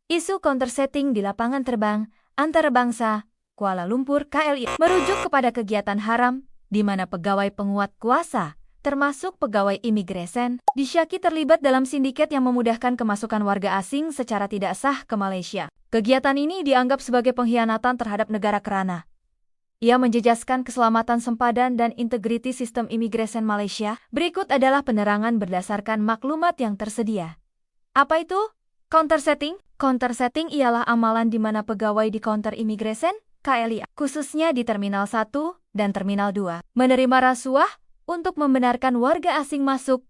Isu counter-setting di lapangan terbang antarabangsa Kuala Lumpur KLI merujuk kepada kegiatan haram di mana pegawai penguat kuasa, termasuk pegawai imigresen, disyaki terlibat dalam sindiket yang memudahkan kemasukan warga asing secara tidak sah ke Malaysia. Kegiatan ini dianggap sebagai pengkhianatan terhadap negara kerana ia menjejaskan keselamatan sempadan dan integriti sistem imigresen Malaysia. Berikut adalah penerangan berdasarkan maklumat yang tersedia. Apa itu? Counter-setting? Counter-setting ialah amalan di mana pegawai di counter imigresen, KLI, khususnya di Terminal 1 dan Terminal 2, menerima rasuah untuk membenarkan warga asing masuk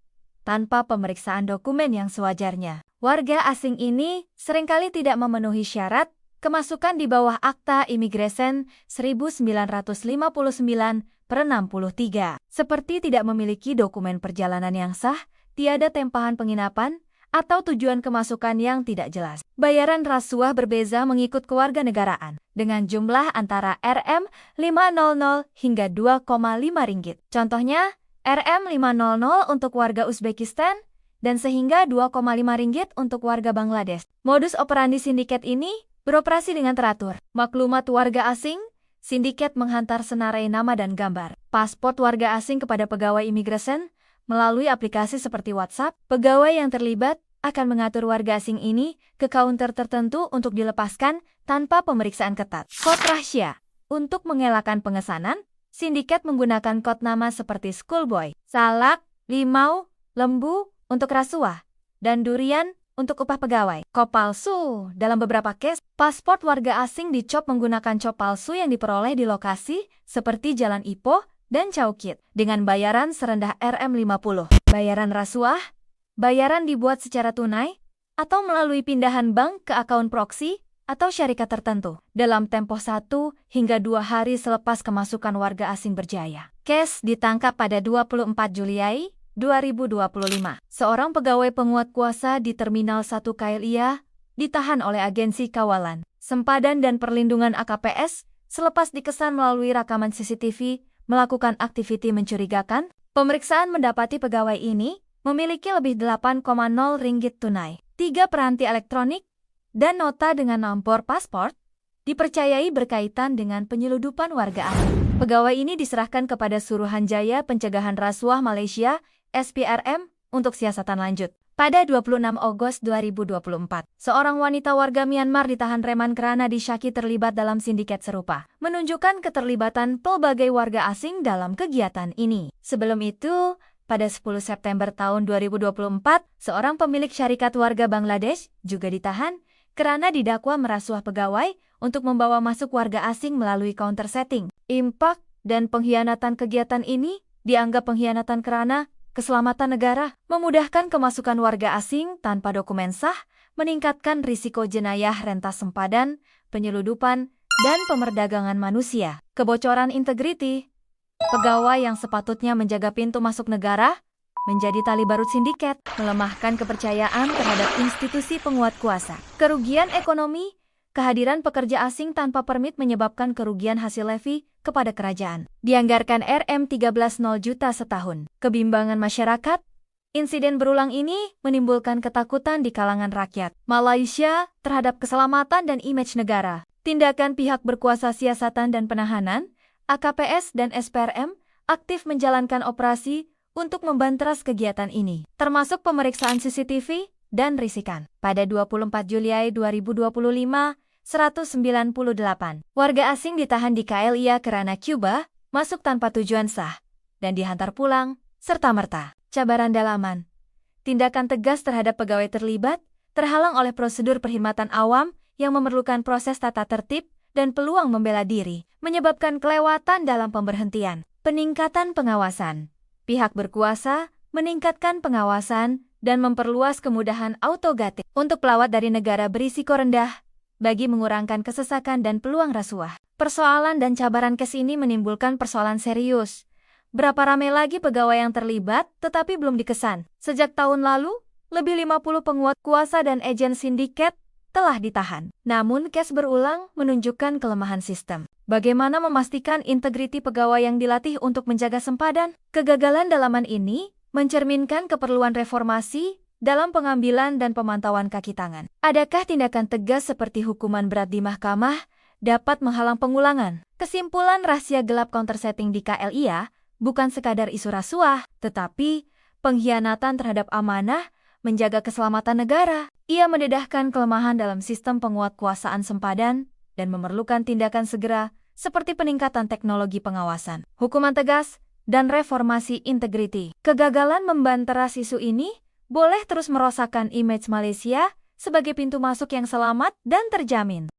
tanpa pemeriksaan dokumen yang sewajarnya. Warga asing ini seringkali tidak memenuhi syarat kemasukan di bawah Akta Imigresen 1959/63, seperti tidak memiliki dokumen perjalanan yang sah, tiada tempahan penginapan, atau tujuan kemasukan yang tidak jelas. Bayaran rasuah berbeza mengikut kewarganegaraan, dengan jumlah antara Rm500 hingga Rp2,5. Contohnya, Rm500 untuk warga Uzbekistan dan sehingga Rp2,5 untuk warga Bangladesh. Modus operandi sindiket ini beroperasi dengan teratur. Maklumat warga asing, sindiket menghantar senarai nama dan gambar paspor warga asing kepada pegawai imigresen melalui aplikasi seperti WhatsApp. Pegawai yang terlibat akan mengatur warga asing ini ke kaunter tertentu untuk dilepaskan tanpa pemeriksaan ketat. Kod rahasia. Untuk mengelakkan pengesanan, sindiket menggunakan kod nama seperti schoolboy, salak, limau, lembu untuk rasuah, dan durian untuk upah pegawai. Kop palsu. Dalam beberapa case, paspor warga asing dicop menggunakan cop palsu yang diperoleh di lokasi seperti Jalan Ipoh dan Caukit dengan bayaran serendah Rm50. Bayaran rasuah, bayaran dibuat secara tunai atau melalui pindahan bank ke akun proksi atau syarikat tertentu dalam tempo 1 hingga 2 hari selepas kemasukan warga asing berjaya. Case ditangkap pada 24 Juli 2025. Seorang pegawai penguat kuasa di Terminal 1 KLIA ditahan oleh Agensi Kawalan, Sempadan dan Perlindungan AKPS selepas dikesan melalui rekaman CCTV melakukan aktiviti mencurigakan. Pemeriksaan mendapati pegawai ini memiliki lebih Rp8,0 tunai, 3 peranti elektronik, dan nota dengan nomor paspor dipercayai berkaitan dengan penyeludupan warga asing. Pegawai ini diserahkan kepada Suruhanjaya Pencegahan Rasuah Malaysia SPRM untuk siasatan lanjut. Pada 26 Agustus 2024, seorang wanita warga Myanmar ditahan reman kerana disyaki terlibat dalam sindiket serupa, menunjukkan keterlibatan pelbagai warga asing dalam kegiatan ini. Sebelum itu, pada 10 September tahun 2024, seorang pemilik syarikat warga Bangladesh juga ditahan kerana didakwa merasuah pegawai untuk membawa masuk warga asing melalui counter setting. Impak dan pengkhianatan kegiatan ini dianggap pengkhianatan kerana keselamatan negara, memudahkan kemasukan warga asing tanpa dokumen sah, meningkatkan risiko jenayah rentas sempadan, penyeludupan, dan pemerdagangan manusia. Kebocoran integriti. Pegawai yang sepatutnya menjaga pintu masuk negara menjadi tali barut sindiket, melemahkan kepercayaan terhadap institusi penguat kuasa. Kerugian ekonomi. Kehadiran pekerja asing tanpa permit menyebabkan kerugian hasil levy kepada kerajaan. Dianggarkan Rm13,0 juta setahun. Kebimbangan masyarakat. Insiden berulang ini menimbulkan ketakutan di kalangan rakyat Malaysia terhadap keselamatan dan imej negara. Tindakan pihak berkuasa siasatan dan penahanan, AKPS dan SPRM, aktif menjalankan operasi untuk membanteras kegiatan ini, termasuk pemeriksaan CCTV dan risikan. Pada 24 Juli 2025, 198 warga asing ditahan di KLIA kerana Cuba masuk tanpa tujuan sah dan dihantar pulang serta-merta. Cabaran dalaman. Tindakan tegas terhadap pegawai terlibat terhalang oleh prosedur perkhidmatan awam yang memerlukan proses tata tertib dan peluang membela diri, menyebabkan kelewatan dalam pemberhentian. Peningkatan pengawasan. Pihak berkuasa meningkatkan pengawasan dan memperluas kemudahan autogatik untuk pelawat dari negara berisiko rendah bagi mengurangkan kesesakan dan peluang rasuah. Persoalan dan cabaran kes ini menimbulkan persoalan serius. Berapa ramai lagi pegawai yang terlibat tetapi belum dikesan? Sejak tahun lalu, lebih 50 penguat kuasa dan ejen sindiket telah ditahan. Namun kes berulang menunjukkan kelemahan sistem. Bagaimana memastikan integriti pegawai yang dilatih untuk menjaga sempadan? Kegagalan dalaman ini mencerminkan keperluan reformasi dalam pengambilan dan pemantauan kaki tangan. Adakah tindakan tegas seperti hukuman berat di mahkamah dapat menghalang pengulangan? Kesimpulan rahasia gelap counter setting di KLIA bukan sekadar isu rasuah, tetapi pengkhianatan terhadap amanah menjaga keselamatan negara. Ia mendedahkan kelemahan dalam sistem penguatkuasaan sempadan dan memerlukan tindakan segera seperti peningkatan teknologi pengawasan, hukuman tegas, dan reformasi integriti. Kegagalan membanteras isu ini boleh terus merosakkan image Malaysia sebagai pintu masuk yang selamat dan terjamin.